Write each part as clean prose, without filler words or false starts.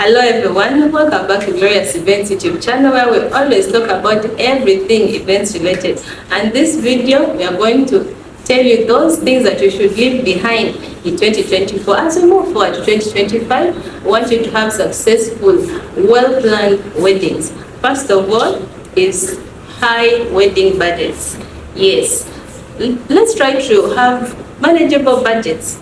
Hello everyone, welcome back to Glorious Events YouTube channel where we always talk about everything events related. And this video we are going to tell you those things that you should leave behind in 2024. As we move forward to 2025, we want you to have successful, well-planned weddings. First of all is high wedding budgets. Yes, let's try to have manageable budgets.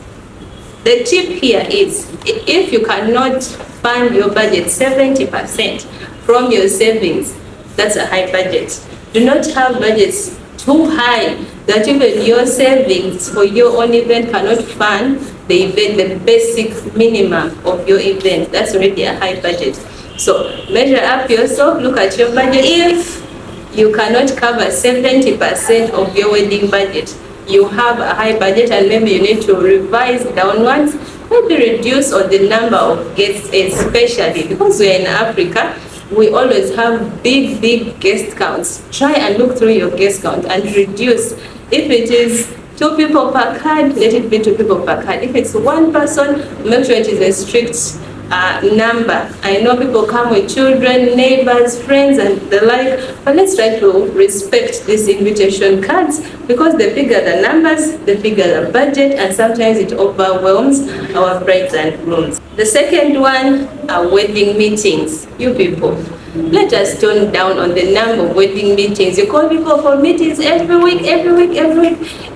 The tip here is if you cannot fund your budget 70% from your savings, that's a high budget. Do not have budgets too high that even your savings for your own event cannot fund the event, the basic minimum of your event. That's already a high budget. So measure up yourself, look at your budget. If you cannot cover 70% of your wedding budget, you have a high budget and maybe you need to revise downwards, maybe reduce on the number of guests, especially because we're in Africa, we always have big guest counts. Try and look through your guest count and reduce. If it is 2 people per card, let it be 2 people per card. If it's 1 person, make sure it is a strict number. I know people come with children, neighbors, friends and the like, but let's try to respect these invitation cards because the bigger the numbers, the bigger the budget, and sometimes it overwhelms our brides and grooms. The second one are wedding meetings. You people, let us tone down on the number of wedding meetings. You call people for meetings every week.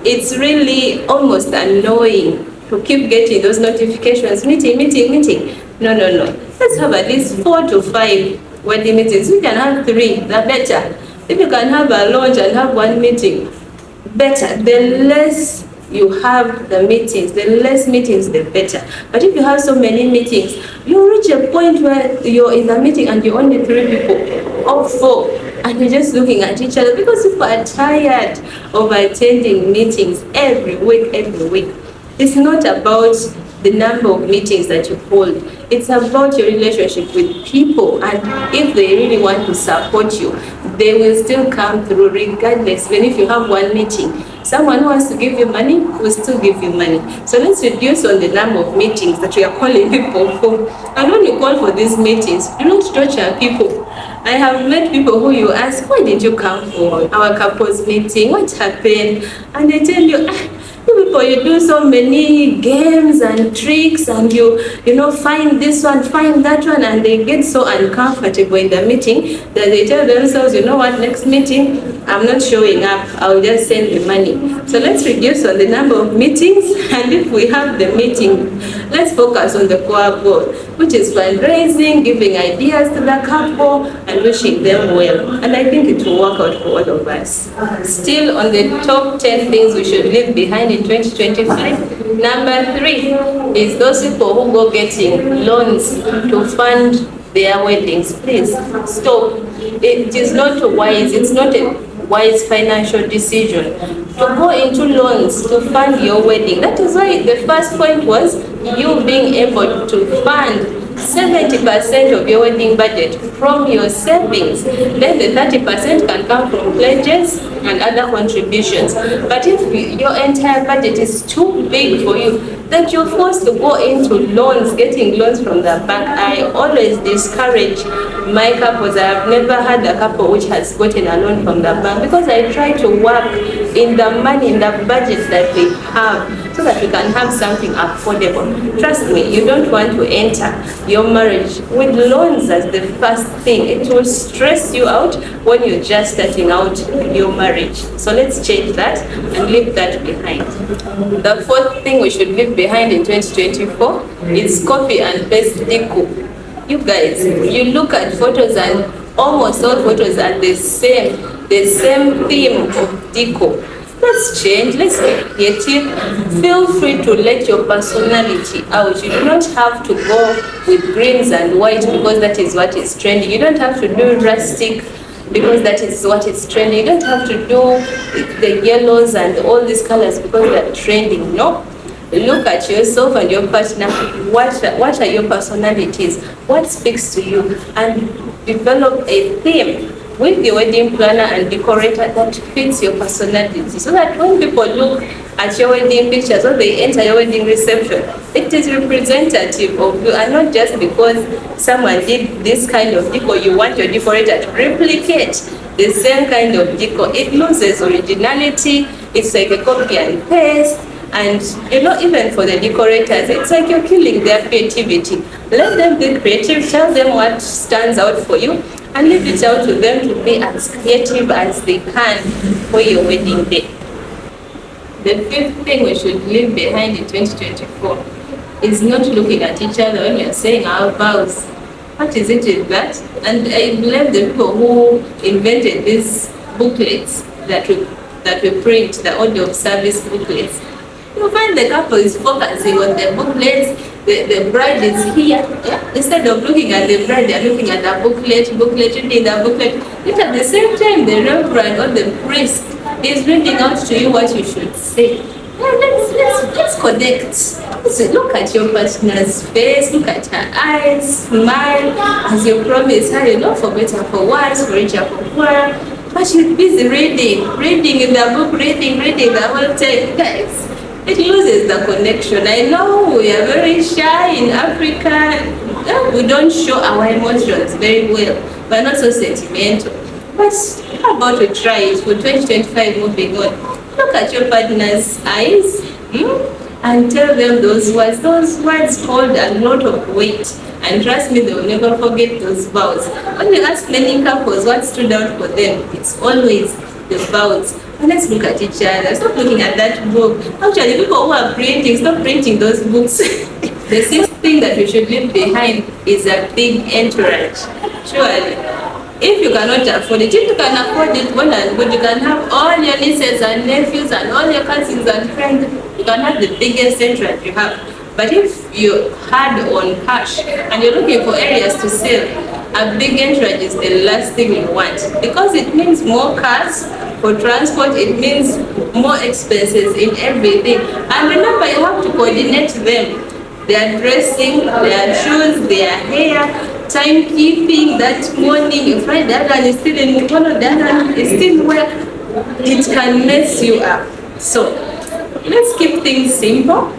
It's really almost annoying to keep getting those notifications, meeting. No. Let's have at least 4 to 5 wedding meetings. We can have 3, the better. If you can have a launch and have 1 meeting, better. The less you have the meetings, the less meetings, the better. But if you have so many meetings, you reach a point where you're in the meeting and you're only 3 people or 4, and you're just looking at each other because people are tired of attending meetings every week. It's not about the number of meetings that you hold. It's about your relationship with people, and if they really want to support you, they will still come through regardless. Even if you have 1 meeting, someone who wants to give you money will still give you money. So let's reduce on the number of meetings that we are calling people for. And when you call for these meetings, do not torture people. I have met people who you ask, why did you come for our couples meeting? What happened? And they tell you, you people, you do so many games and tricks and you find this one, find that one, and they get so uncomfortable in the meeting that they tell themselves, you know what, next meeting, I'm not showing up, I'll just send the money. So let's reduce on the number of meetings, and if we have the meeting, let's focus on the core goal, which is fundraising, giving ideas to the couple, and wishing them well. And I think it will work out for all of us. Still on the top 10 things we should leave behind in 2025, number 3 is those people who go getting loans to fund their weddings. Please stop. It is not wise. It's not a wise financial decision to go into loans to fund your wedding. That is why the first point was you being able to fund 70% of your wedding budget from your savings. Then the 30% can come from pledges and other contributions. But if your entire budget is too big for you, then you're forced to go into loans, getting loans from the bank. I always discourage my couples. I have never had a couple which has gotten a loan from the bank because I try to work in the money, in the budget that we have, so that we can have something affordable. Trust me, you don't want to enter your marriage with loans as the first thing. It will stress you out when you're just starting out your marriage. So let's change that and leave that behind. The 4th thing we should leave behind in 2024 is copy and paste deco. You guys, you look at photos and almost all photos are the same theme of deco. Let's change, let's get creative. Feel free to let your personality out. You do not have to go with greens and white because that is what is trending. You don't have to do rustic because that is what is trending. You don't have to do the yellows and all these colors because they're trending. No. Look at yourself and your partner. What are your personalities? What speaks to you? And develop a theme with your wedding planner and decorator that fits your personality, so that when people look at your wedding pictures or they enter your wedding reception, it is representative of you, and not just because someone did this kind of decor, you want your decorator to replicate the same kind of decor. It loses originality. It's like a copy and paste. And even for the decorators, it's like you're killing their creativity. Let them be creative, tell them what stands out for you, and leave it out to them to be as creative as they can for your wedding day. The fifth thing we should leave behind in 2024 is not looking at each other when we are saying our vows. What is it with that? And I blame the people who invented these booklets that we print, the order of service booklets. You find the couple is focusing on the booklets, the bride is here. Yeah? Instead of looking at the bride, they're looking at the booklet, reading the booklet. Yet at the same time, the reverend or the priest is reading out to you what you should say. Yeah, let's connect. Look at your partner's face, look at her eyes, smile as you promise her, for better, for worse, for richer, for poorer. But she's busy reading in the book, reading the whole time. Guys, it loses the connection. I know we are very shy in Africa. We don't show our emotions very well. We're not so sentimental. But how about we try it for 2025 moving on? Look at your partner's eyes and tell them those words. Those words hold a lot of weight. And trust me, they will never forget those vows. When you ask many couples what stood out for them, it's always the vows. And let's look at each other. Stop looking at that book. Actually, people who are printing, stop printing those books. The sixth thing that we should leave behind is a big entourage. Surely, if you cannot afford it, if you can afford it, well and good. You can have all your nieces and nephews and all your cousins and friends. You can have the biggest entourage you have. But if you're hard on cash and you're looking for areas to sell, a big entourage is the last thing you want, because it means more cars for transport, it means more expenses in everything. And remember, you have to coordinate them. Their dressing, their shoes, their hair, timekeeping. That morning you find the other one is still in Mukono, the other one is still where. It can mess you up. So let's keep things simple.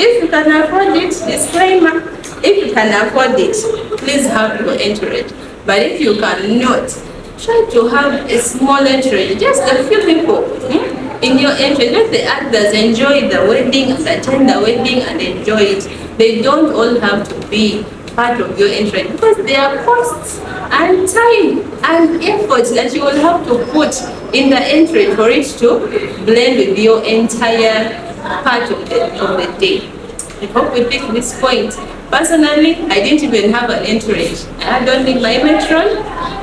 If you can afford it, disclaimer, if you can afford it, please have your entourage. But if you cannot, try to have a small entourage, just a few people in your entourage. Let the others enjoy the wedding, attend the wedding and enjoy it. They don't all have to be part of your entourage, because there are costs and time and effort that you will have to put in the entourage for it to blend with your entire part of the day. I hope we pick this point. Personally, I didn't even have an entourage. I had only my matron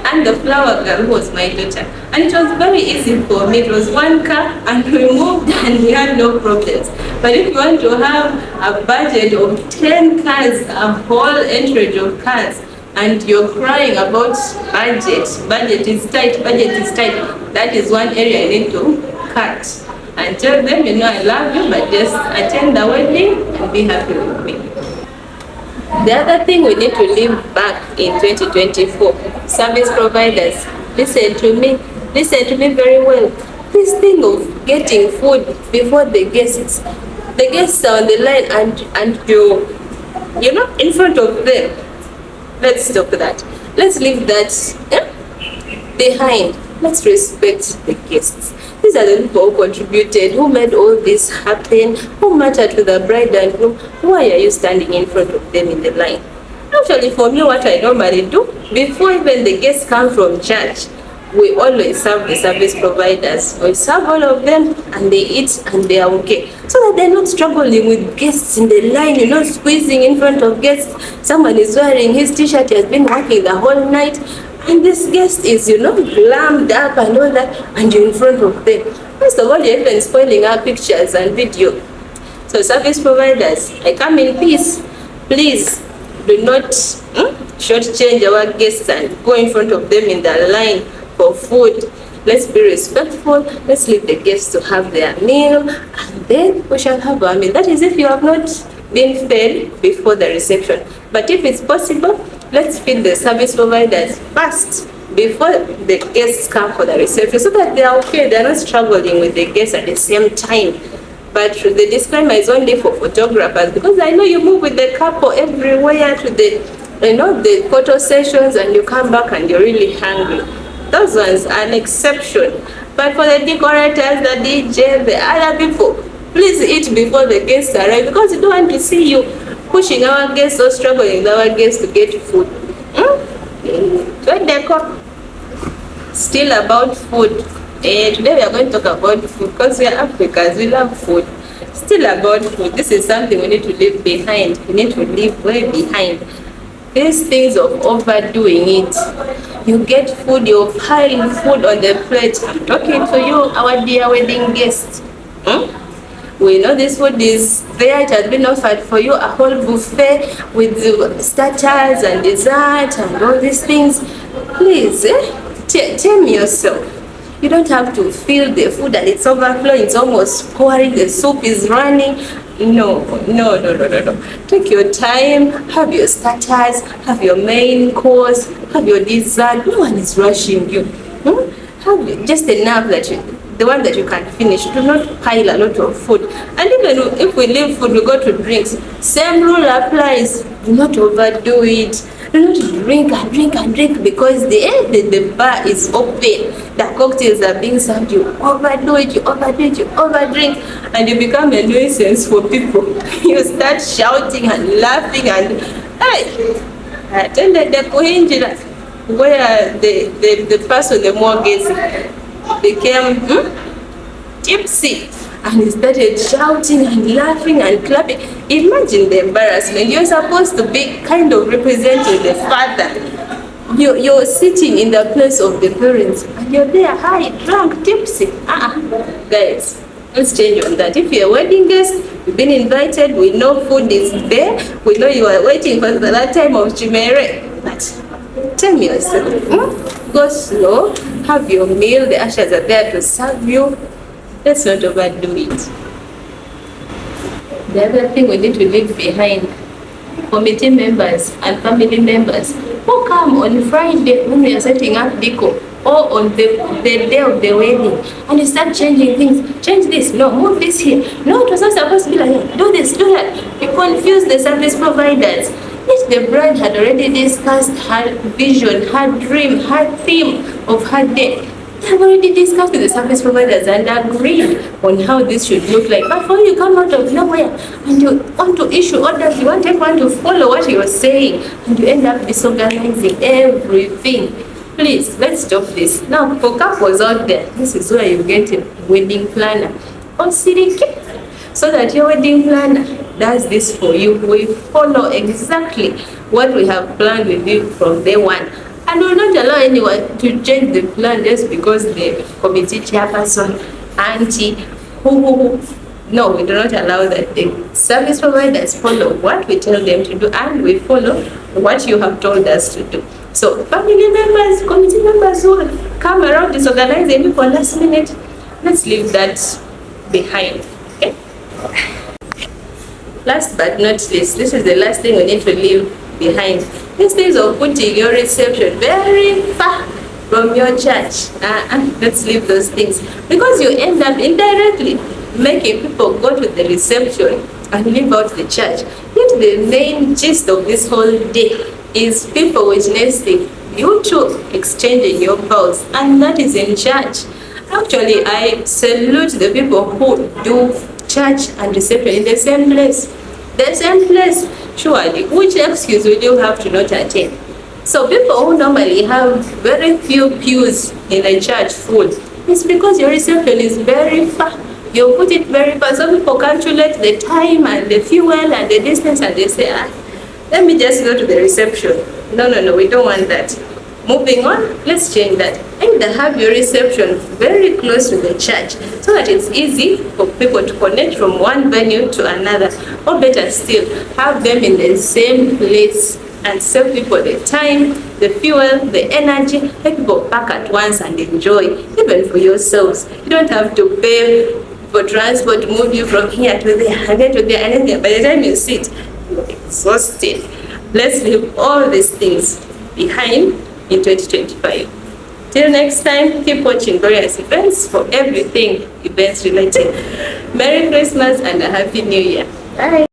and the flower girl who was my daughter. And it was very easy for me. It was one car and we moved and we had no problems. But if you want to have a budget of 10 cars, a whole entourage of cars, and you're crying about budget is tight, that is one area I need to cut. And tell them, I love you, but just attend the wedding and be happy with me. The other thing we need to leave back in 2024, service providers, listen to me very well. This thing of getting food before the guests are on the line and you're in front of them. Let's stop that. Let's leave that behind. Let's respect the guests. These are the people who contributed, who made all this happen, who mattered to the bride and groom. Why are you standing in front of them in the line? Actually, for me, what I normally do, before even the guests come from church, we always serve the service providers. We serve all of them and they eat and they are okay. So that they're not struggling with guests in the line, squeezing in front of guests. Someone is wearing his t-shirt, he has been working the whole night. And this guest is, glammed up and all that, and you're in front of them. First of all, you're even spoiling our pictures and video. So service providers, I come in peace. Please do not shortchange our guests and go in front of them in the line for food. Let's be respectful. Let's leave the guests to have their meal, and then we shall have our meal. That is if you have not been fed before the reception. But if it's possible, let's feed the service providers first before the guests come for the reception, so that they are okay, they're not struggling with the guests at the same time. But the disclaimer is only for photographers, because I know you move with the couple everywhere to the, the photo sessions, and you come back and you're really hungry. Those ones are an exception. But for the decorators, the DJ, the other people, please eat before the guests arrive, because we don't want to see you pushing our guests or struggling with our guests to get food. Still about food. Today we are going to talk about food, because we are Africans, we love food. Still about food. This is something we need to leave behind. We need to leave way behind. These things of overdoing it. You get food, you're piling food on the plate. I'm talking to you, our dear wedding guests. We know this food is there, it has been offered for you, a whole buffet with starters and dessert and all these things. Please, tame yourself. You don't have to fill the food and it's overflowing, it's almost pouring, the soup is running. No. Take your time, have your starters, have your main course, have your dessert. No one is rushing you. Have just enough that the one that you can finish. Do not pile a lot of food. And even if we leave food, we go to drinks. Same rule applies. Do not overdo it. Do not drink and drink because the bar is open. The cocktails are being served. You overdo it, you overdrink, and you become a nuisance for people. You start shouting and laughing and attended the kuhinjira, where the person, the mortgage, became tipsy. And he started shouting and laughing and clapping. Imagine the embarrassment. You're supposed to be kind of representing the father. You're sitting in the place of the parents, and you're there, high, drunk, tipsy. Guys, let's change on that. If you're a wedding guest, you've been invited, we know food is there, we know you are waiting for the last time of Chimere, but tell me yourself, go slow, have your meal, the ushers are there to serve you. Let's not overdo it. The other thing we need to leave behind, committee members and family members who come on Friday when we are setting up decor, or on the day of the wedding, and you start changing things. Change this, no, move this here. No, it was not supposed to be like that. Do this, do that. You confuse the service providers. If the bride had already discussed her vision, her dream, her theme of her day, they have already discussed with the service providers and agreed on how this should look like. But when you come out of nowhere and you want to issue orders, you want everyone to follow what you're saying, and you end up disorganizing everything. Please, let's stop this. Now, for couples out there, this is where you get a wedding planner on Siriki, so that your wedding planner does this for you. We follow exactly what we have planned with you from day one. And we will not allow anyone to change the plan just because the committee chairperson, auntie, no, we do not allow that. The service providers follow what we tell them to do, and we follow what you have told us to do. So family members, committee members who come around disorganizing people last minute, let's leave that behind. Okay? Last but not least, this is the last thing we need to leave behind. These things of putting your reception very far from your church. Let's leave those things, because you end up indirectly making people go to the reception and leave out the church. Yet the main gist of this whole day is people witnessing you two exchanging your vows, and that is in church. Actually, I salute the people who do church and reception in the same place. The same place, surely. Which excuse will you have to not attend? So people who normally have very few pews in a church full, it's because your reception is very far. You put it very far. Some people calculate the time and the fuel and the distance, and they say, let me just go to the reception. No, we don't want that. Moving on, let's change that. Either have your reception very close to the church, so that it's easy for people to connect from one venue to another, or better still, have them in the same place and save people the time, the fuel, the energy. Let people pack at once and enjoy, even for yourselves. You don't have to pay for transport to move you from here to there and then to there and then there. By the time you sit, you're exhausted. Let's leave all these things behind in 2025. Till next time, keep watching Glorious Events for everything events related. Merry Christmas and a Happy New Year. Bye.